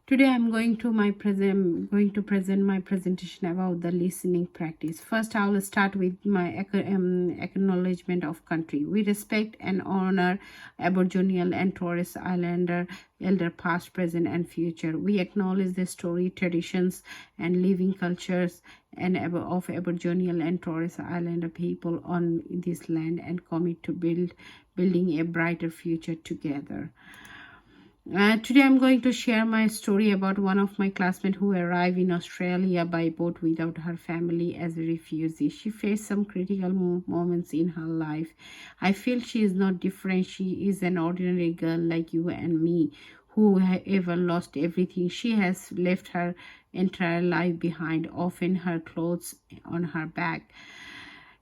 Today I'm going to present my presentation about the listening practice. First, I will start with my acknowledgement of country. We respect and honor Aboriginal and Torres Islander elder past, present, and future. We acknowledge the story, traditions, and living cultures of Aboriginal and Torres Islander people on this land and commit to building a brighter future together. Today I'm going to share my story about one of my classmates who arrived in Australia by boat without her family as a refugee. She faced some critical moments in her life. I feel she is not different. She is an ordinary girl like you and me who ever lost everything. She has left her entire life behind, often her clothes on her back.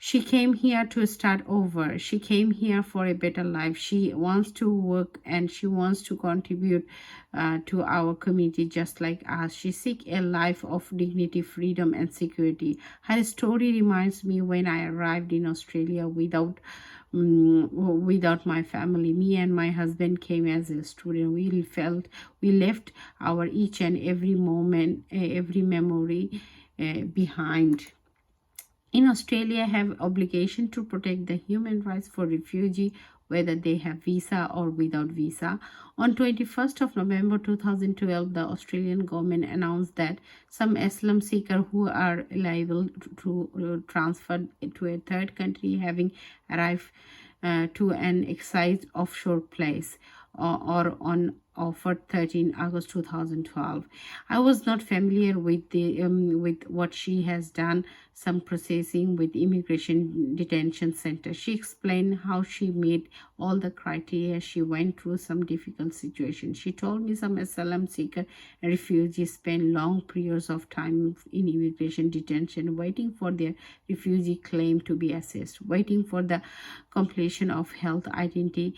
She came here to start over. She came here for a better life. She wants to work and she wants to contribute to our community just like us. She seeks a life of dignity, freedom, and security. Her story reminds me when I arrived in Australia without my family. Me and my husband came as a student. We left our each and every moment, every memory behind. In Australia, have obligation to protect the human rights for refugee, whether they have visa or without visa. On 21st of November 2012, the Australian government announced that some asylum seekers who are eligible to transfer to a third country having arrived to an excised offshore place or on offered 13 August 2012. I was not familiar with with what she has done, some processing with immigration detention center. She explained how she made all the criteria. She went through some difficult situations. She told me some asylum seeker and refugees spend long periods of time in immigration detention waiting for their refugee claim to be assessed, waiting for the completion of health identity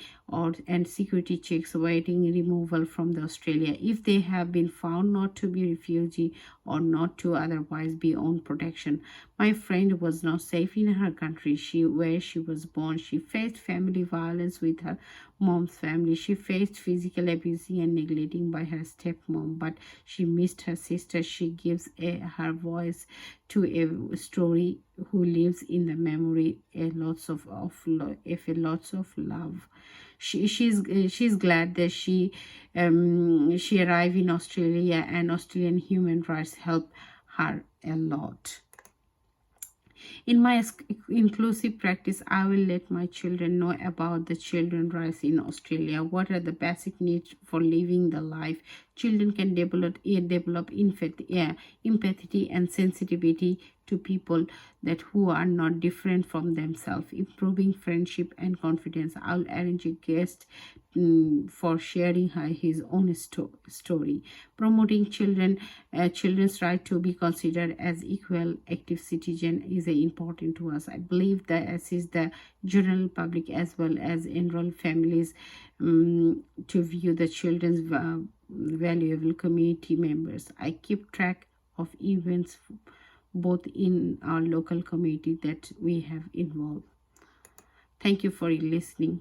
and security checks, waiting removal from the Australia if they have been found not to be refugee or not to otherwise be on protection. My friend was not safe in her country where she was born. She faced family violence with her mom's family. She faced physical abuse and neglecting by her stepmom, but she missed her sister. She gives her voice to a story who lives in the memory lots of love. She's glad that she arrived in Australia and Australian human rights help her a lot. In my inclusive practice, I will let my children know about the children's rights in Australia. What are the basic needs for living the life? Children can develop empathy and sensitivity to people who are not different from themselves, improving friendship and confidence. I'll arrange a guest for sharing his own story, promoting children's right to be considered as equal active citizen is important to us. I believe that assist the general public as well as enroll families to view the children's valuable community members. I keep track of events both in our local community that we have involved. Thank you for listening.